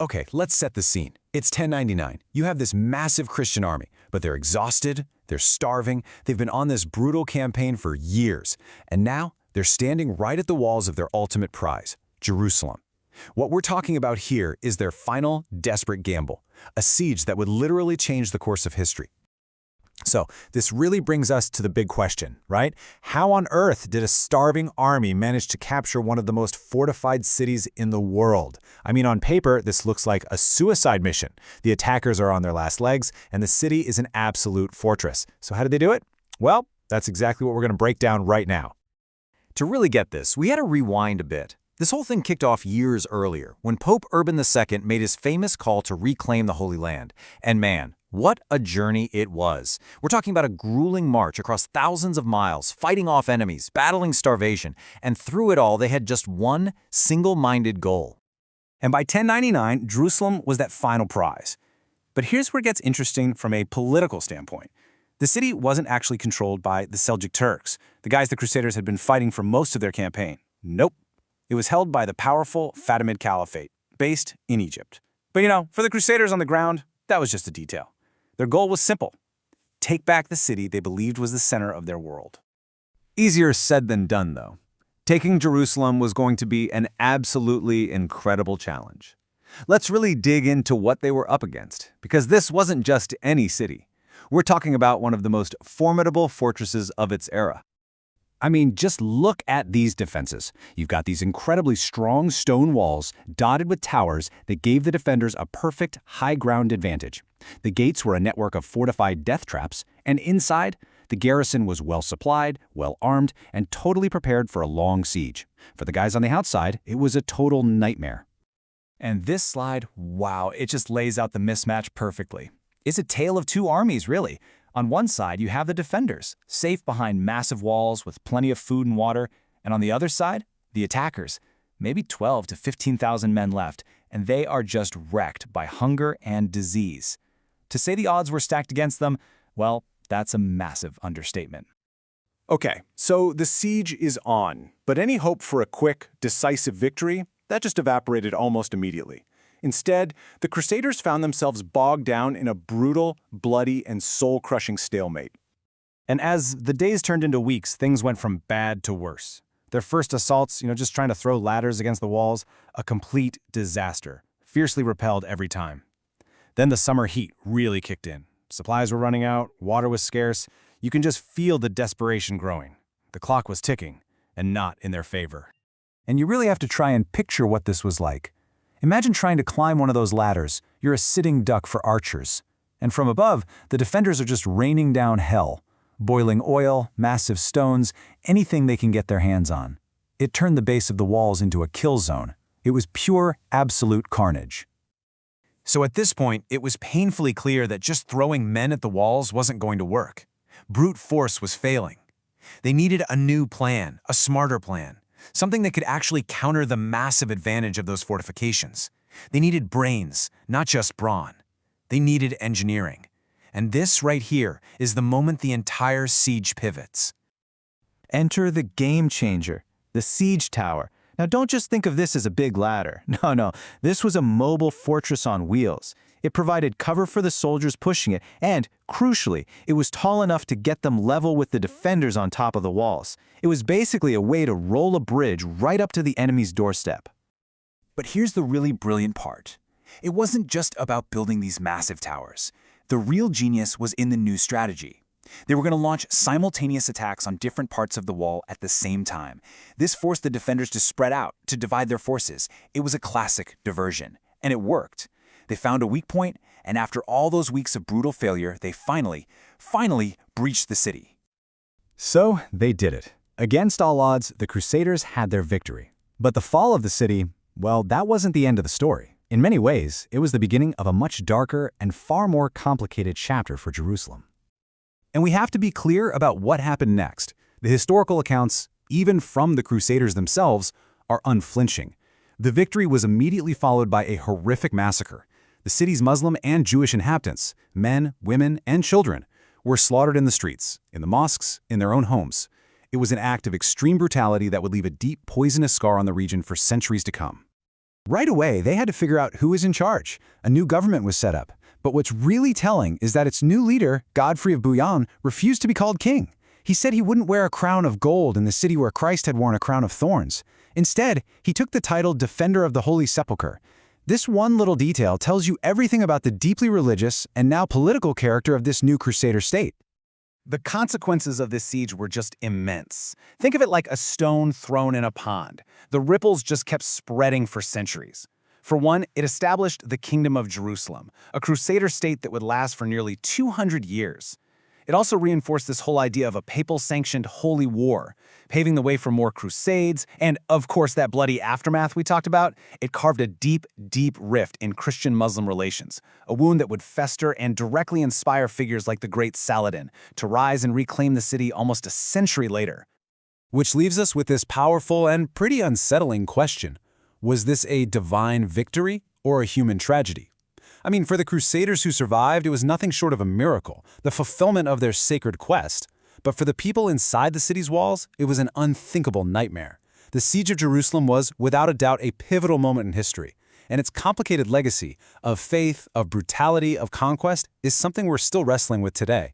Okay, let's set the scene. It's 1099. You have this massive Christian army, but they're exhausted, they're starving, they've been on this brutal campaign for years, and now they're standing right at the walls of their ultimate prize, Jerusalem. What we're talking about here is their final, desperate gamble, a siege that would literally change the course of history. So, this really brings us to the big question, right? How on earth did a starving army manage to capture one of the most fortified cities in the world? I mean, on paper, this looks like a suicide mission. The attackers are on their last legs, and the city is an absolute fortress. So how did they do it? Well, that's exactly what we're going to break down right now. To really get this, we had to rewind a bit. This whole thing kicked off years earlier, when Pope Urban II made his famous call to reclaim the Holy Land. And man, what a journey it was. We're talking about a grueling march across thousands of miles, fighting off enemies, battling starvation, and through it all, they had just one single-minded goal. And by 1099, Jerusalem was that final prize. But here's where it gets interesting from a political standpoint. The city wasn't actually controlled by the Seljuk Turks, the guys the Crusaders had been fighting for most of their campaign. Nope. It was held by the powerful Fatimid Caliphate, based in Egypt. But for the Crusaders on the ground, that was just a detail. Their goal was simple: take back the city they believed was the center of their world. Easier said than done, though. Taking Jerusalem was going to be an absolutely incredible challenge. Let's really dig into what they were up against, because this wasn't just any city. We're talking about one of the most formidable fortresses of its era. I mean, just look at these defenses. You've got these incredibly strong stone walls dotted with towers that gave the defenders a perfect high ground advantage. The gates were a network of fortified death traps, and inside, the garrison was well supplied, well armed, and totally prepared for a long siege. For the guys on the outside, it was a total nightmare. And this slide, wow, it just lays out the mismatch perfectly. It's a tale of two armies, really. On one side, you have the defenders, safe behind massive walls with plenty of food and water, and on the other side, the attackers, maybe 12 to 15,000 men left, and they are just wrecked by hunger and disease. To say the odds were stacked against them, well, that's a massive understatement. Okay, so the siege is on, but any hope for a quick, decisive victory, that just evaporated almost immediately. Instead, the Crusaders found themselves bogged down in a brutal, bloody, and soul-crushing stalemate. And as the days turned into weeks, things went from bad to worse. Their first assaults, just trying to throw ladders against the walls, a complete disaster, fiercely repelled every time. Then the summer heat really kicked in. Supplies were running out, water was scarce. You can just feel the desperation growing. The clock was ticking, and not in their favor. And you really have to try and picture what this was like. Imagine trying to climb one of those ladders. You're a sitting duck for archers. And from above, the defenders are just raining down hell. Boiling oil, massive stones, anything they can get their hands on. It turned the base of the walls into a kill zone. It was pure, absolute carnage. So at this point, it was painfully clear that just throwing men at the walls wasn't going to work. Brute force was failing. They needed a new plan, a smarter plan. Something that could actually counter the massive advantage of those fortifications. They needed brains, not just brawn. They needed engineering. And this right here is the moment the entire siege pivots. Enter the game changer, the siege tower. Now don't just think of this as a big ladder. No, this was a mobile fortress on wheels. It provided cover for the soldiers pushing it, and, crucially, it was tall enough to get them level with the defenders on top of the walls. It was basically a way to roll a bridge right up to the enemy's doorstep. But here's the really brilliant part. It wasn't just about building these massive towers. The real genius was in the new strategy. They were going to launch simultaneous attacks on different parts of the wall at the same time. This forced the defenders to spread out, to divide their forces. It was a classic diversion, and it worked. They found a weak point, and after all those weeks of brutal failure, they finally breached the city. So they did it. Against all odds, the Crusaders had their victory. But the fall of the city, well, that wasn't the end of the story. In many ways, it was the beginning of a much darker and far more complicated chapter for Jerusalem. And we have to be clear about what happened next. The historical accounts, even from the Crusaders themselves, are unflinching. The victory was immediately followed by a horrific massacre. The city's Muslim and Jewish inhabitants, men, women, and children, were slaughtered in the streets, in the mosques, in their own homes. It was an act of extreme brutality that would leave a deep, poisonous scar on the region for centuries to come. Right away, they had to figure out who was in charge. A new government was set up. But what's really telling is that its new leader, Godfrey of Bouillon, refused to be called king. He said he wouldn't wear a crown of gold in the city where Christ had worn a crown of thorns. Instead, he took the title Defender of the Holy Sepulchre. This one little detail tells you everything about the deeply religious and now political character of this new Crusader state. The consequences of this siege were just immense. Think of it like a stone thrown in a pond. The ripples just kept spreading for centuries. For one, it established the Kingdom of Jerusalem, a Crusader state that would last for nearly 200 years. It also reinforced this whole idea of a papal-sanctioned holy war, paving the way for more crusades, and, of course, that bloody aftermath we talked about. It carved a deep, deep rift in Christian-Muslim relations, a wound that would fester and directly inspire figures like the great Saladin to rise and reclaim the city almost a century later. Which leaves us with this powerful and pretty unsettling question. Was this a divine victory or a human tragedy? I mean, for the Crusaders who survived, it was nothing short of a miracle, the fulfillment of their sacred quest. But for the people inside the city's walls, it was an unthinkable nightmare. The Siege of Jerusalem was, without a doubt, a pivotal moment in history. And its complicated legacy of faith, of brutality, of conquest is something we're still wrestling with today.